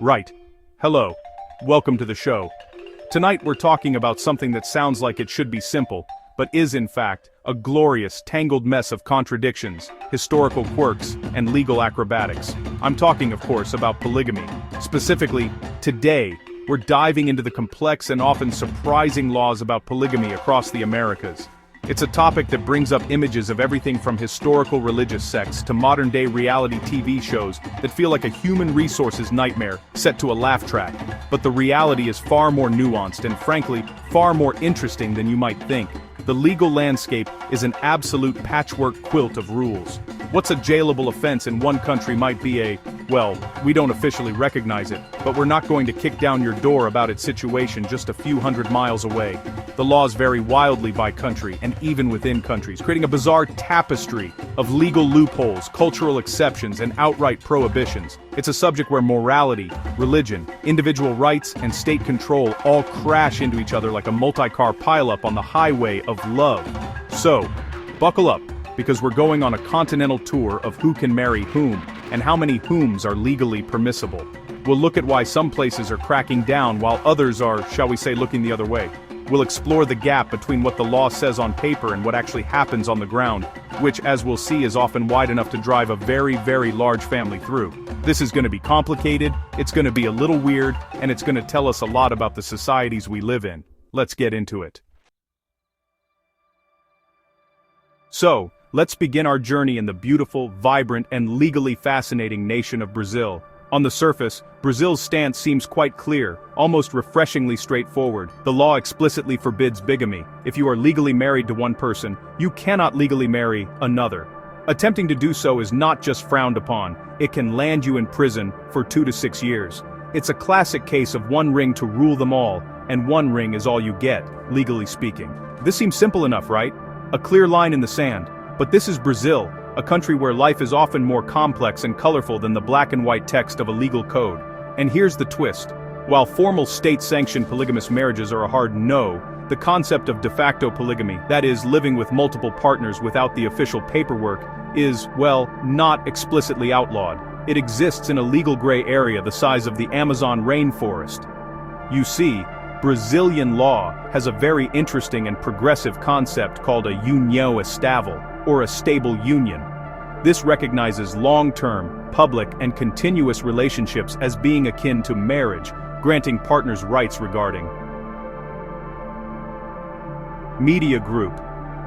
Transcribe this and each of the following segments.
Right. Hello. Welcome to the show. Tonight we're talking about something that sounds like it should be simple, but is in fact, a glorious, tangled mess of contradictions, historical quirks, and legal acrobatics. I'm talking, of course, about polygamy. Specifically, today, we're diving into the complex and often surprising laws about polygamy across the Americas. It's a topic that brings up images of everything from historical religious sects to modern-day reality TV shows that feel like a human resources nightmare set to a laugh track. But the reality is far more nuanced and, frankly, far more interesting than you might think. The legal landscape is an absolute patchwork quilt of rules. What's a jailable offense in one country might be well, we don't officially recognize it, but we're not going to kick down your door about its situation just a few hundred miles away. The laws vary wildly by country and even within countries, creating a bizarre tapestry of legal loopholes, cultural exceptions, and outright prohibitions. It's a subject where morality, religion, individual rights, and state control all crash into each other like a multi-car pileup on the highway of love. So, buckle up, because we're going on a continental tour of who can marry whom, and how many whoms are legally permissible. We'll look at why some places are cracking down while others are, shall we say, looking the other way. We'll explore the gap between what the law says on paper and what actually happens on the ground, which, as we'll see, is often wide enough to drive a very, very large family through. This is going to be complicated, it's going to be a little weird, and it's going to tell us a lot about the societies we live in. Let's get into it. So, let's begin our journey in the beautiful, vibrant, and legally fascinating nation of Brazil. On the surface, Brazil's stance seems quite clear, almost refreshingly straightforward. The law explicitly forbids bigamy. If you are legally married to one person, you cannot legally marry another. Attempting to do so is not just frowned upon, it can land you in prison for 2 to 6 years. It's a classic case of one ring to rule them all, and one ring is all you get, legally speaking. This seems simple enough, right? A clear line in the sand. But this is Brazil, a country where life is often more complex and colorful than the black and white text of a legal code. And here's the twist. While formal state-sanctioned polygamous marriages are a hard no, the concept of de facto polygamy, that is, living with multiple partners without the official paperwork, is, well, not explicitly outlawed. It exists in a legal gray area the size of the Amazon rainforest. You see, Brazilian law has a very interesting and progressive concept called a união estável, or a stable union. This recognizes long-term, public, and continuous relationships as being akin to marriage, granting partners rights regarding media group,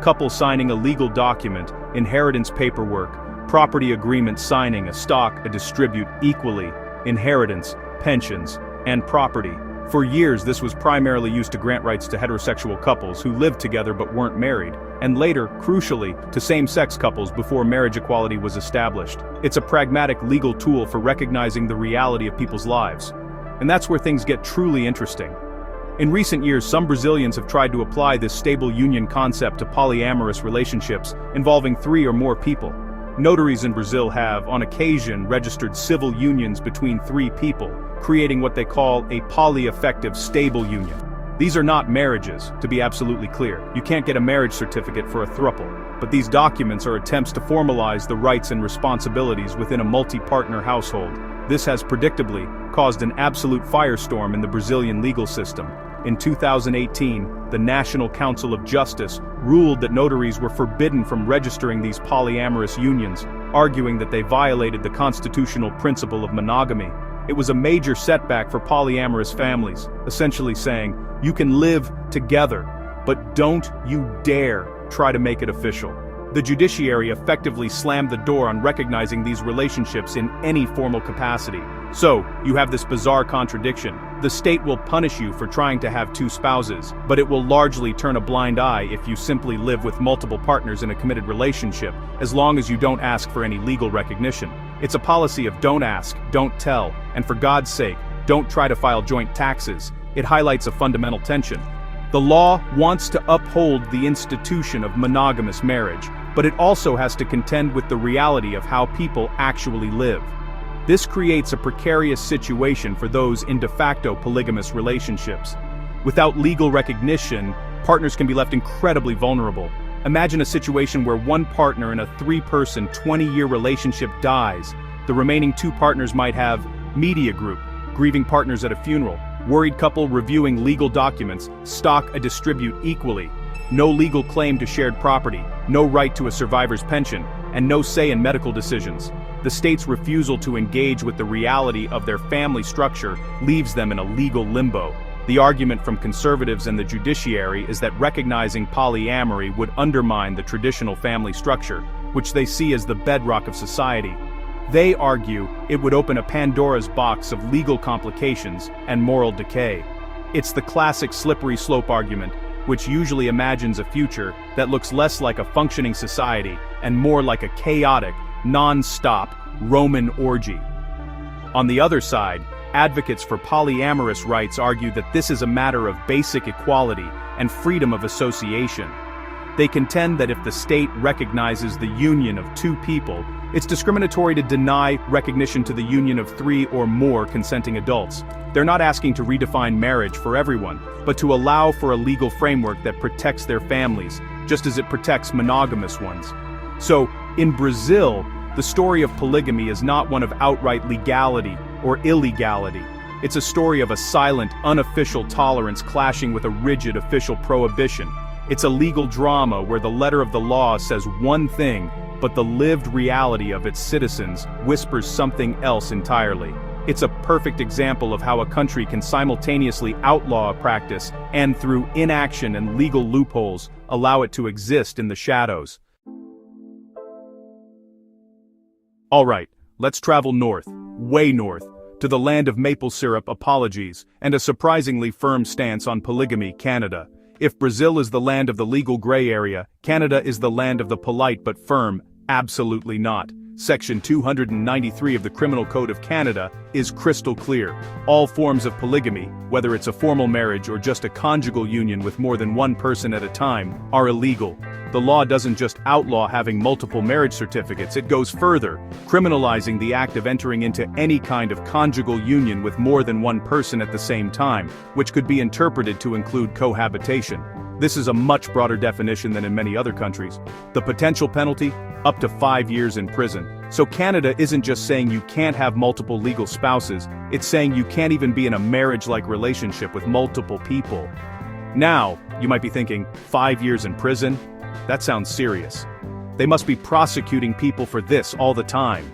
couple signing a legal document, inheritance paperwork, property agreement signing, a stock, a distribute equally, inheritance, pensions, and property. For years, this was primarily used to grant rights to heterosexual couples who lived together but weren't married, and later, crucially, to same-sex couples before marriage equality was established. It's a pragmatic legal tool for recognizing the reality of people's lives. And that's where things get truly interesting. In recent years, some Brazilians have tried to apply this stable union concept to polyamorous relationships involving 3 or more people. Notaries in Brazil have, on occasion, registered civil unions between 3 people, creating what they call a poly-affective stable union. These are not marriages, to be absolutely clear. You can't get a marriage certificate for a throuple, but these documents are attempts to formalize the rights and responsibilities within a multi-partner household. This has predictably caused an absolute firestorm in the Brazilian legal system. In 2018, the National Council of Justice ruled that notaries were forbidden from registering these polyamorous unions, arguing that they violated the constitutional principle of monogamy. It was a major setback for polyamorous families, essentially saying, you can live together, but don't you dare try to make it official. The judiciary effectively slammed the door on recognizing these relationships in any formal capacity. So, you have this bizarre contradiction. The state will punish you for trying to have 2 spouses, but it will largely turn a blind eye if you simply live with multiple partners in a committed relationship, as long as you don't ask for any legal recognition. It's a policy of don't ask, don't tell, and for God's sake, don't try to file joint taxes. It highlights a fundamental tension. The law wants to uphold the institution of monogamous marriage, but it also has to contend with the reality of how people actually live. This creates a precarious situation for those in de facto polygamous relationships. Without legal recognition, partners can be left incredibly vulnerable. Imagine a situation where one partner in a 3-person, 20-year relationship dies. The remaining 2 partners might have media group, grieving partners at a funeral, worried couple reviewing legal documents, stock a distribute equally, no legal claim to shared property, no right to a survivor's pension, and no say in medical decisions. The state's refusal to engage with the reality of their family structure leaves them in a legal limbo. The argument from conservatives and the judiciary is that recognizing polyamory would undermine the traditional family structure, which they see as the bedrock of society. They argue it would open a Pandora's box of legal complications and moral decay. It's the classic slippery slope argument, which usually imagines a future that looks less like a functioning society and more like a chaotic, non-stop Roman orgy. On the other side, advocates for polyamorous rights argue that this is a matter of basic equality and freedom of association. They contend that if the state recognizes the union of two people, it's discriminatory to deny recognition to the union of three or more consenting adults. They're not asking to redefine marriage for everyone, but to allow for a legal framework that protects their families, just as it protects monogamous ones. So, in Brazil, the story of polygamy is not one of outright legality or illegality. It's a story of a silent, unofficial tolerance clashing with a rigid official prohibition. It's a legal drama where the letter of the law says one thing, but the lived reality of its citizens whispers something else entirely. It's a perfect example of how a country can simultaneously outlaw a practice and, through inaction and legal loopholes, allow it to exist in the shadows. Alright, let's travel north, way north, to the land of maple syrup apologies and a surprisingly firm stance on polygamy, Canada. If Brazil is the land of the legal gray area, Canada is the land of the polite but firm. Absolutely not. Section 293 of the Criminal Code of Canada is crystal clear. All forms of polygamy, whether it's a formal marriage or just a conjugal union with more than one person at a time, are illegal. The law doesn't just outlaw having multiple marriage certificates, it goes further, criminalizing the act of entering into any kind of conjugal union with more than one person at the same time, which could be interpreted to include cohabitation. This is a much broader definition than in many other countries. The potential penalty? Up to 5 years in prison. So Canada isn't just saying you can't have multiple legal spouses, it's saying you can't even be in a marriage-like relationship with multiple people. Now, you might be thinking, 5 years in prison? That sounds serious. They must be prosecuting people for this all the time.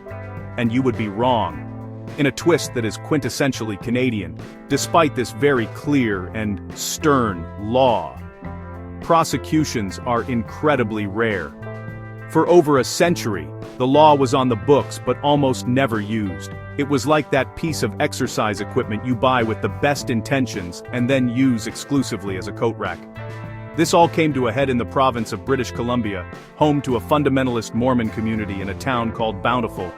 And you would be wrong. In a twist that is quintessentially Canadian, despite this very clear and stern law, prosecutions are incredibly rare. For over a century, the law was on the books but almost never used. It was like that piece of exercise equipment you buy with the best intentions and then use exclusively as a coat rack. This all came to a head in the province of British Columbia, home to a fundamentalist Mormon community in a town called Bountiful.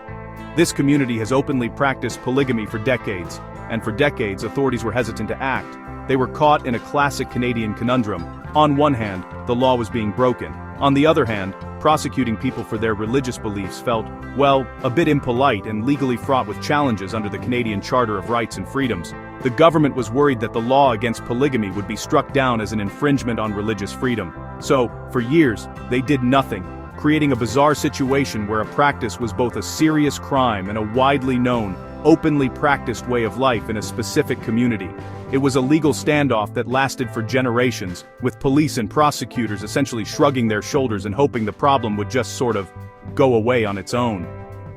This community has openly practiced polygamy for decades, and for decades authorities were hesitant to act. They were caught in a classic Canadian conundrum. On one hand, the law was being broken. On the other hand, prosecuting people for their religious beliefs felt, well, a bit impolite and legally fraught with challenges under the Canadian Charter of Rights and Freedoms. The government was worried that the law against polygamy would be struck down as an infringement on religious freedom. So, for years, they did nothing, creating a bizarre situation where a practice was both a serious crime and a widely known, openly practiced way of life in a specific community. It was a legal standoff that lasted for generations, with police and prosecutors essentially shrugging their shoulders and hoping the problem would just sort of go away on its own.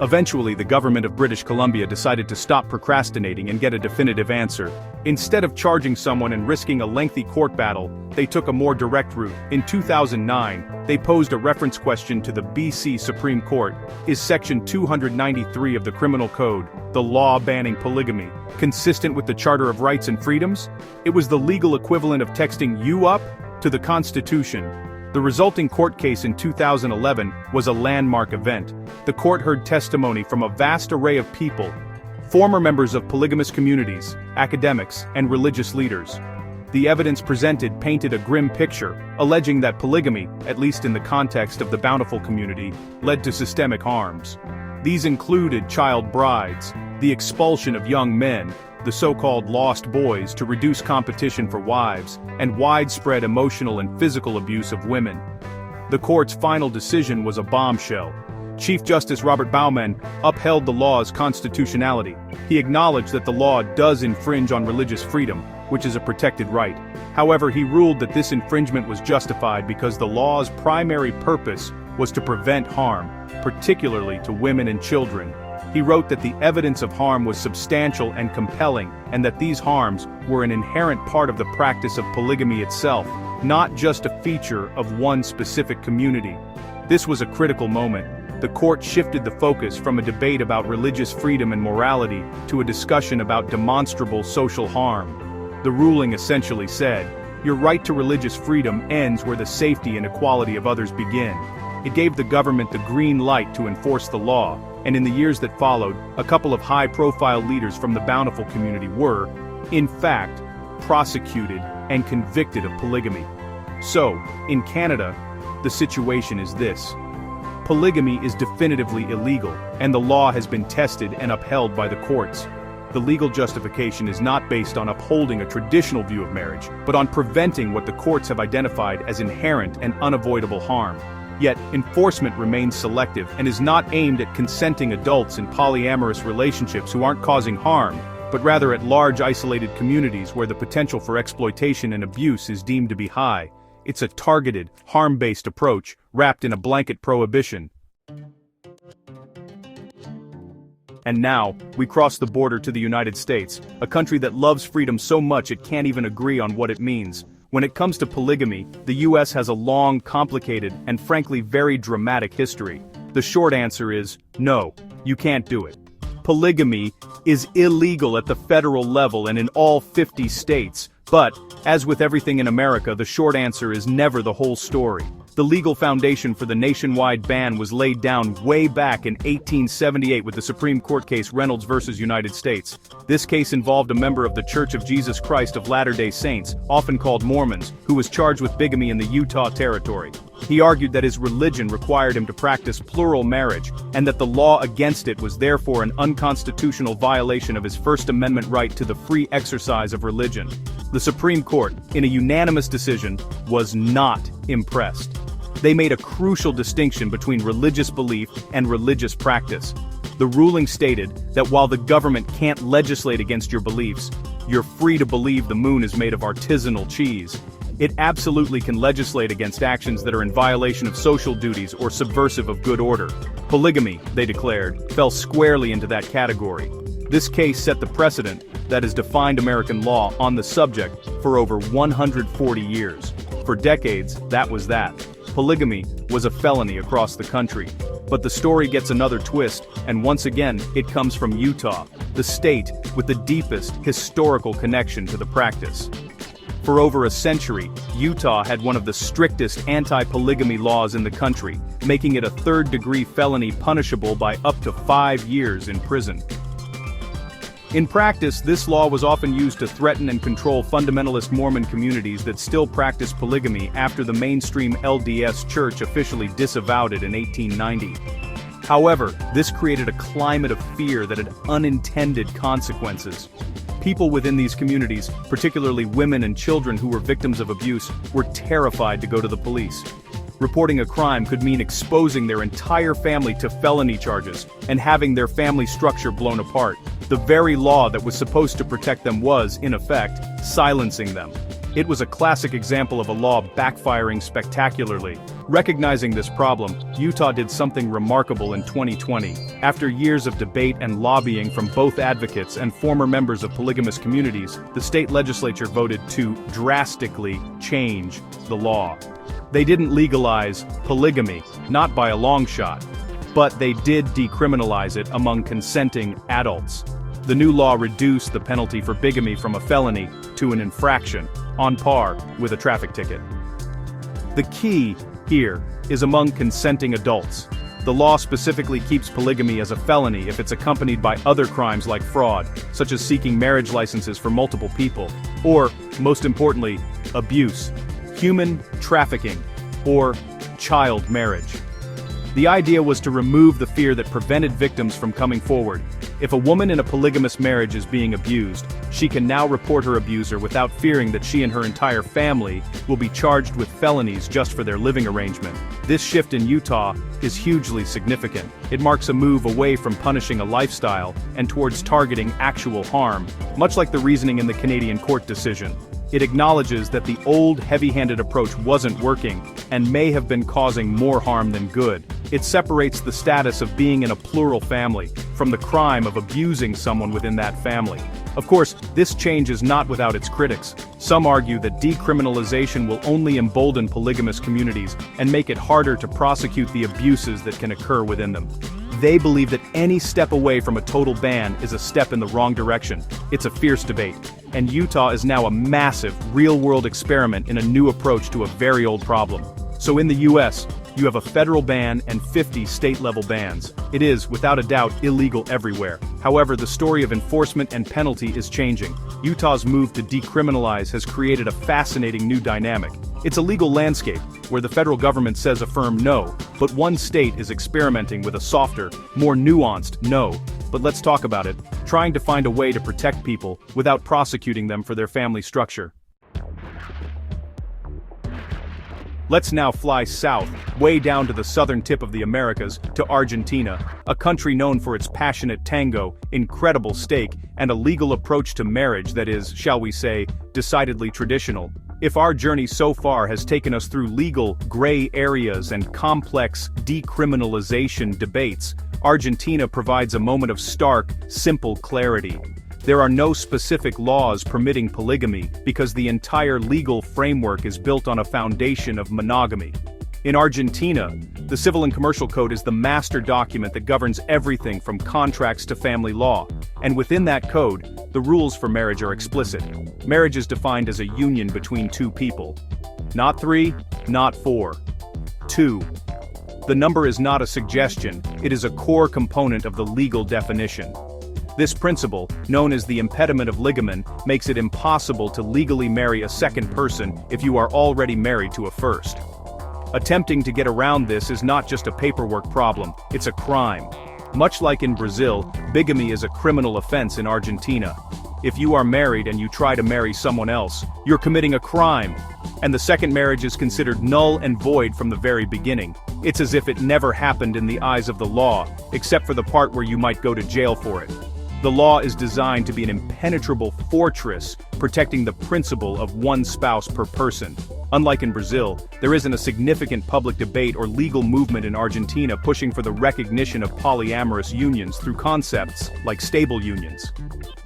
Eventually, the government of British Columbia decided to stop procrastinating and get a definitive answer. Instead of charging someone and risking a lengthy court battle, they took a more direct route. In 2009, they posed a reference question to the BC Supreme Court. Is Section 293 of the Criminal Code, the law banning polygamy, consistent with the Charter of Rights and Freedoms? It was the legal equivalent of texting "you up" to the Constitution. The resulting court case in 2011 was a landmark event. The court heard testimony from a vast array of people, former members of polygamous communities, academics, and religious leaders. The evidence presented painted a grim picture, alleging that polygamy, at least in the context of the Bountiful community, led to systemic harms. These included child brides, the expulsion of young men, the so-called lost boys to reduce competition for wives, and widespread emotional and physical abuse of women. The court's final decision was a bombshell. Chief Justice Robert Baumann upheld the law's constitutionality. He acknowledged that the law does infringe on religious freedom, which is a protected right. However, he ruled that this infringement was justified because the law's primary purpose was to prevent harm, particularly to women and children. He wrote that the evidence of harm was substantial and compelling, and that these harms were an inherent part of the practice of polygamy itself, not just a feature of one specific community. This was a critical moment. The court shifted the focus from a debate about religious freedom and morality to a discussion about demonstrable social harm. The ruling essentially said, your right to religious freedom ends where the safety and equality of others begin. It gave the government the green light to enforce the law, and in the years that followed, a couple of high-profile leaders from the Bountiful community were, in fact, prosecuted and convicted of polygamy. So, in Canada, the situation is this. Polygamy is definitively illegal, and the law has been tested and upheld by the courts. The legal justification is not based on upholding a traditional view of marriage, but on preventing what the courts have identified as inherent and unavoidable harm. Yet, enforcement remains selective and is not aimed at consenting adults in polyamorous relationships who aren't causing harm, but rather at large isolated communities where the potential for exploitation and abuse is deemed to be high. It's a targeted, harm-based approach, wrapped in a blanket prohibition. And now, we cross the border to the United States, a country that loves freedom so much it can't even agree on what it means. When it comes to polygamy, the US has a long, complicated, and frankly very dramatic history. The short answer is, no, you can't do it. Polygamy is illegal at the federal level and in all 50 states, but, as with everything in America, the short answer is never the whole story. The legal foundation for the nationwide ban was laid down way back in 1878 with the Supreme Court case Reynolds v. United States. This case involved a member of the Church of Jesus Christ of Latter-day Saints, often called Mormons, who was charged with bigamy in the Utah Territory. He argued that his religion required him to practice plural marriage, and that the law against it was therefore an unconstitutional violation of his First Amendment right to the free exercise of religion. The Supreme Court, in a unanimous decision, was not impressed. They made a crucial distinction between religious belief and religious practice. The ruling stated that while the government can't legislate against your beliefs, you're free to believe the moon is made of artisanal cheese. It absolutely can legislate against actions that are in violation of social duties or subversive of good order. Polygamy, they declared, fell squarely into that category. This case set the precedent that has defined American law on the subject for over 140 years. For decades, that was that. Polygamy was a felony across the country. But the story gets another twist, and once again, it comes from Utah, the state with the deepest historical connection to the practice. For over a century, Utah had one of the strictest anti-polygamy laws in the country, making it a third-degree felony punishable by up to 5 years in prison. In practice, this law was often used to threaten and control fundamentalist Mormon communities that still practice polygamy after the mainstream LDS Church officially disavowed it in 1890. However, this created a climate of fear that had unintended consequences. People within these communities, particularly women and children who were victims of abuse, were terrified to go to the police. Reporting a crime could mean exposing their entire family to felony charges and having their family structure blown apart. The very law that was supposed to protect them was, in effect, silencing them. It was a classic example of a law backfiring spectacularly. Recognizing this problem, Utah did something remarkable in 2020. After years of debate and lobbying from both advocates and former members of polygamous communities, the state legislature voted to drastically change the law. They didn't legalize polygamy, not by a long shot, but they did decriminalize it among consenting adults. The new law reduced the penalty for bigamy from a felony to an infraction, on par with a traffic ticket. The key here is among consenting adults. The law specifically keeps polygamy as a felony if it's accompanied by other crimes like fraud, such as seeking marriage licenses for multiple people, or, most importantly, abuse, human trafficking, or child marriage. The idea was to remove the fear that prevented victims from coming forward, If a woman in a polygamous marriage is being abused, she can now report her abuser without fearing that she and her entire family will be charged with felonies just for their living arrangement. This shift in Utah is hugely significant. It marks a move away from punishing a lifestyle and towards targeting actual harm, much like the reasoning in the Canadian court decision. It acknowledges that the old heavy-handed approach wasn't working and may have been causing more harm than good. It separates the status of being in a plural family from the crime of abusing someone within that family. Of course, this change is not without its critics. Some argue that decriminalization will only embolden polygamous communities and make it harder to prosecute the abuses that can occur within them. They believe that any step away from a total ban is a step in the wrong direction. It's a fierce debate, and Utah is now a massive, real-world experiment in a new approach to a very old problem. So in the US, you have a federal ban and 50 state-level bans. It is, without a doubt, illegal everywhere. However, the story of enforcement and penalty is changing. Utah's move to decriminalize has created a fascinating new dynamic. It's a legal landscape, where the federal government says a firm no, but one state is experimenting with a softer, more nuanced no. But let's talk about it, trying to find a way to protect people without prosecuting them for their family structure. Let's now fly south, way down to the southern tip of the Americas, to Argentina, a country known for its passionate tango, incredible steak, and a legal approach to marriage that is, shall we say, decidedly traditional. If our journey so far has taken us through legal, gray areas and complex decriminalization debates, Argentina provides a moment of stark, simple clarity. There are no specific laws permitting polygamy because the entire legal framework is built on a foundation of monogamy. In Argentina, the Civil and Commercial Code is the master document that governs everything from contracts to family law, and within that code, the rules for marriage are explicit. Marriage is defined as a union between two people. Not three, not four. Two. The number is not a suggestion, it is a core component of the legal definition. This principle, known as the impediment of ligamen, makes it impossible to legally marry a second person if you are already married to a first. Attempting to get around this is not just a paperwork problem, it's a crime. Much like in Brazil, bigamy is a criminal offense in Argentina. If you are married and you try to marry someone else, you're committing a crime. And the second marriage is considered null and void from the very beginning. It's as if it never happened in the eyes of the law, except for the part where you might go to jail for it. The law is designed to be an impenetrable fortress, protecting the principle of one spouse per person. Unlike in Brazil, there isn't a significant public debate or legal movement in Argentina pushing for the recognition of polyamorous unions through concepts like stable unions.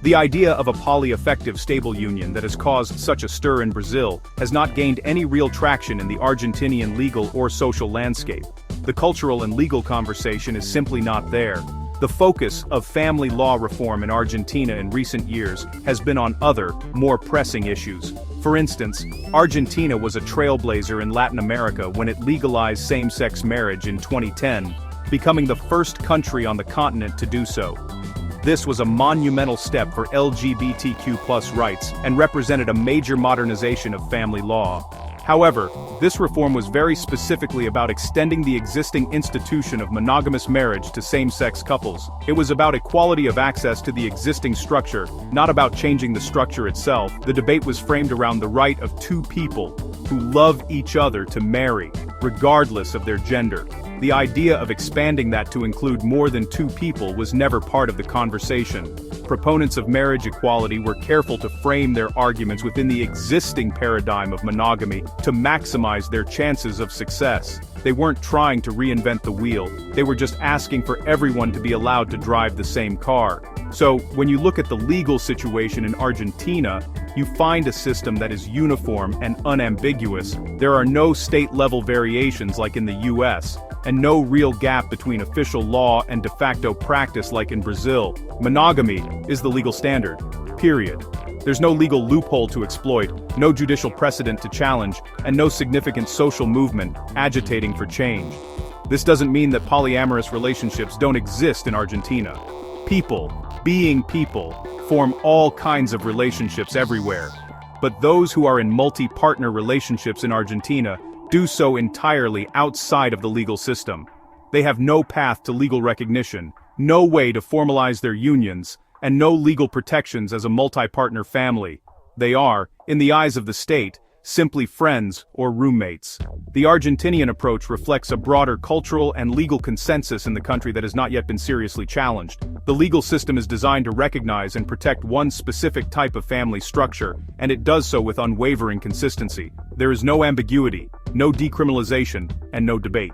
The idea of a poly-affective stable union that has caused such a stir in Brazil has not gained any real traction in the Argentinian legal or social landscape. The cultural and legal conversation is simply not there. The focus of family law reform in Argentina in recent years has been on other, more pressing issues. For instance, Argentina was a trailblazer in Latin America when it legalized same-sex marriage in 2010, becoming the first country on the continent to do so. This was a monumental step for LGBTQ+ rights and represented a major modernization of family law. However, this reform was very specifically about extending the existing institution of monogamous marriage to same-sex couples. It was about equality of access to the existing structure, not about changing the structure itself. The debate was framed around the right of two people who love each other to marry, regardless of their gender. The idea of expanding that to include more than two people was never part of the conversation. Proponents of marriage equality were careful to frame their arguments within the existing paradigm of monogamy to maximize their chances of success. They weren't trying to reinvent the wheel, they were just asking for everyone to be allowed to drive the same car. So, when you look at the legal situation in Argentina, you find a system that is uniform and unambiguous. There are no state-level variations like in the US, and no real gap between official law and de facto practice like in Brazil. Monogamy is the legal standard. Period. There's no legal loophole to exploit, no judicial precedent to challenge, and no significant social movement agitating for change. This doesn't mean that polyamorous relationships don't exist in Argentina. People, being people, form all kinds of relationships everywhere. But those who are in multi-partner relationships in Argentina do so entirely outside of the legal system. They have no path to legal recognition, no way to formalize their unions, and no legal protections as a multi-partner family. They are, in the eyes of the state, simply friends or roommates. The Argentinian approach reflects a broader cultural and legal consensus in the country that has not yet been seriously challenged. The legal system is designed to recognize and protect one specific type of family structure, and it does so with unwavering consistency. There is no ambiguity, no decriminalization, and no debate.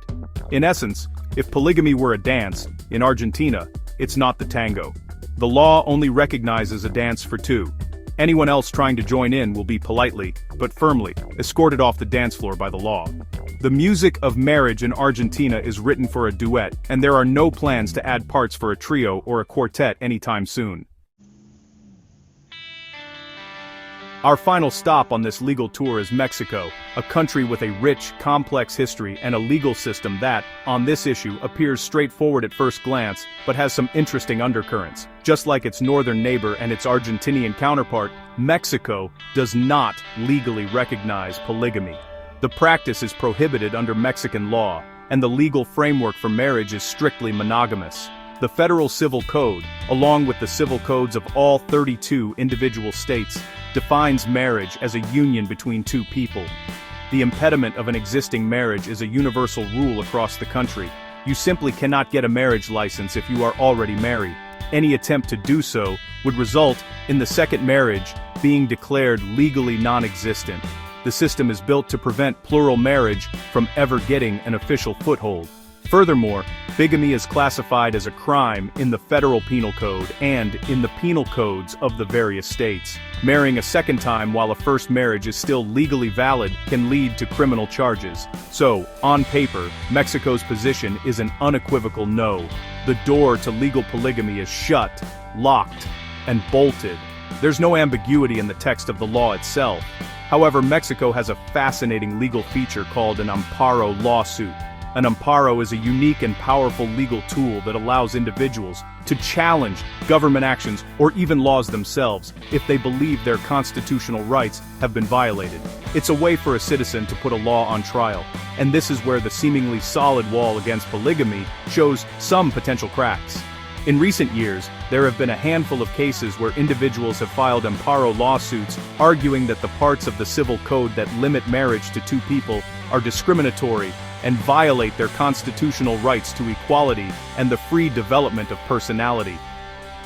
In essence, if polygamy were a dance, in Argentina, it's not the tango. The law only recognizes a dance for two. Anyone else trying to join in will be politely, but firmly, escorted off the dance floor by the law. The music of marriage in Argentina is written for a duet, and there are no plans to add parts for a trio or a quartet anytime soon. Our final stop on this legal tour is Mexico, a country with a rich, complex history and a legal system that, on this issue, appears straightforward at first glance, but has some interesting undercurrents. Just like its northern neighbor and its Argentinian counterpart, Mexico does not legally recognize polygamy. The practice is prohibited under Mexican law, and the legal framework for marriage is strictly monogamous. The Federal Civil Code, along with the civil codes of all 32 individual states, defines marriage as a union between two people. The impediment of an existing marriage is a universal rule across the country. You simply cannot get a marriage license if you are already married. Any attempt to do so would result in the second marriage being declared legally non-existent. The system is built to prevent plural marriage from ever getting an official foothold. Furthermore, bigamy is classified as a crime in the federal penal code and in the penal codes of the various states. Marrying a second time while a first marriage is still legally valid can lead to criminal charges. So, on paper, Mexico's position is an unequivocal no. The door to legal polygamy is shut, locked, and bolted. There's no ambiguity in the text of the law itself. However, Mexico has a fascinating legal feature called an amparo lawsuit. An amparo is a unique and powerful legal tool that allows individuals to challenge government actions or even laws themselves if they believe their constitutional rights have been violated. It's a way for a citizen to put a law on trial, and this is where the seemingly solid wall against polygamy shows some potential cracks. In recent years, there have been a handful of cases where individuals have filed amparo lawsuits arguing that the parts of the civil code that limit marriage to two people are discriminatory and violate their constitutional rights to equality and the free development of personality.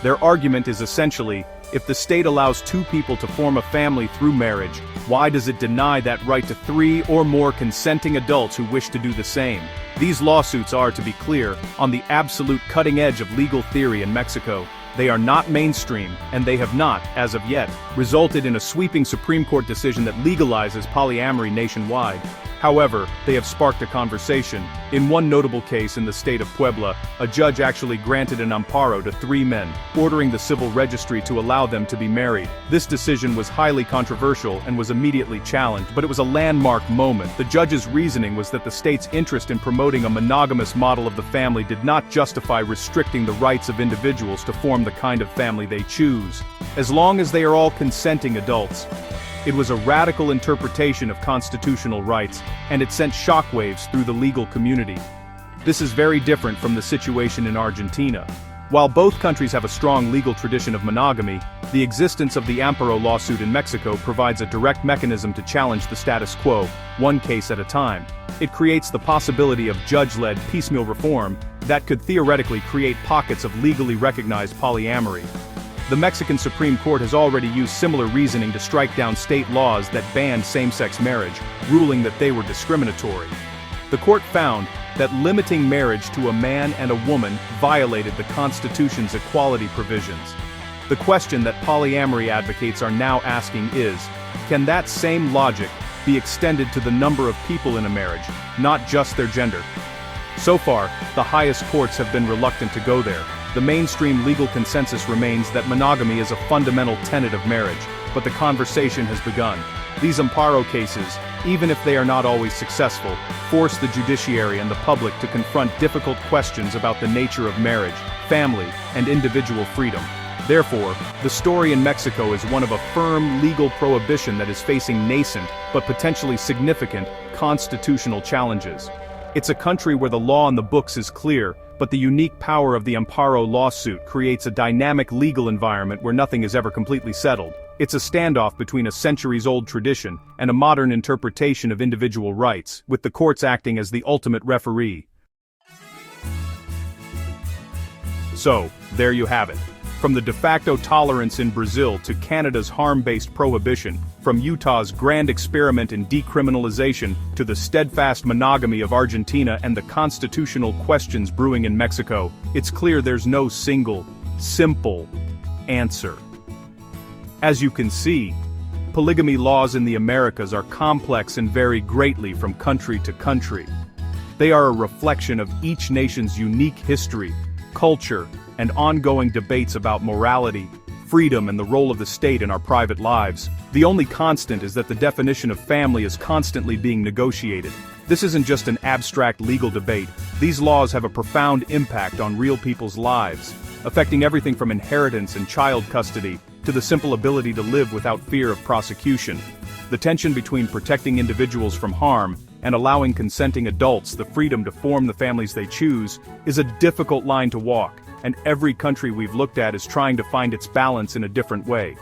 Their argument is essentially, if the state allows two people to form a family through marriage, why does it deny that right to three or more consenting adults who wish to do the same? These lawsuits are, to be clear, on the absolute cutting edge of legal theory in Mexico. They are not mainstream, and they have not, as of yet, resulted in a sweeping Supreme Court decision that legalizes polyamory nationwide. However, they have sparked a conversation. In one notable case in the state of Puebla, a judge actually granted an amparo to 3 men, ordering the civil registry to allow them to be married. This decision was highly controversial and was immediately challenged, but it was a landmark moment. The judge's reasoning was that the state's interest in promoting a monogamous model of the family did not justify restricting the rights of individuals to form the kind of family they choose, as long as they are all consenting adults. It was a radical interpretation of constitutional rights, and it sent shockwaves through the legal community. This is very different from the situation in Argentina. While both countries have a strong legal tradition of monogamy, the existence of the amparo lawsuit in Mexico provides a direct mechanism to challenge the status quo, one case at a time. It creates the possibility of judge-led piecemeal reform that could theoretically create pockets of legally recognized polyamory. The Mexican Supreme Court has already used similar reasoning to strike down state laws that banned same-sex marriage, ruling that they were discriminatory. The court found that limiting marriage to a man and a woman violated the Constitution's equality provisions. The question that polyamory advocates are now asking is, can that same logic be extended to the number of people in a marriage, not just their gender? So far, the highest courts have been reluctant to go there. The mainstream legal consensus remains that monogamy is a fundamental tenet of marriage, but the conversation has begun. These amparo cases, even if they are not always successful, force the judiciary and the public to confront difficult questions about the nature of marriage, family, and individual freedom. Therefore, the story in Mexico is one of a firm legal prohibition that is facing nascent, but potentially significant, constitutional challenges. It's a country where the law on the books is clear, but the unique power of the Amparo lawsuit creates a dynamic legal environment where nothing is ever completely settled. It's a standoff between a centuries-old tradition and a modern interpretation of individual rights, with the courts acting as the ultimate referee. So, there you have it. From the de facto tolerance in Brazil to Canada's harm-based prohibition, from Utah's grand experiment in decriminalization to the steadfast monogamy of Argentina and the constitutional questions brewing in Mexico, it's clear there's no single, simple answer. As you can see, polygamy laws in the Americas are complex and vary greatly from country to country. They are a reflection of each nation's unique history, culture, and ongoing debates about morality, freedom, and the role of the state in our private lives. The only constant is that the definition of family is constantly being negotiated. This isn't just an abstract legal debate. These laws have a profound impact on real people's lives, affecting everything from inheritance and child custody to the simple ability to live without fear of prosecution. The tension between protecting individuals from harm and allowing consenting adults the freedom to form the families they choose is a difficult line to walk, and every country we've looked at is trying to find its balance in a different way.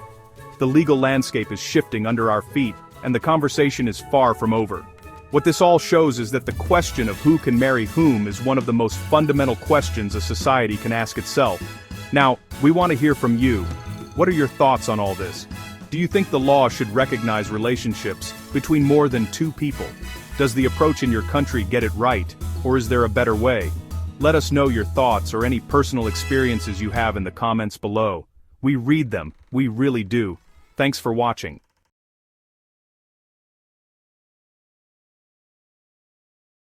The legal landscape is shifting under our feet, and the conversation is far from over. What this all shows is that the question of who can marry whom is one of the most fundamental questions a society can ask itself. Now, we want to hear from you. What are your thoughts on all this? Do you think the law should recognize relationships between more than two people? Does the approach in your country get it right, or is there a better way? Let us know your thoughts or any personal experiences you have in the comments below. We read them, we really do. Thanks for watching.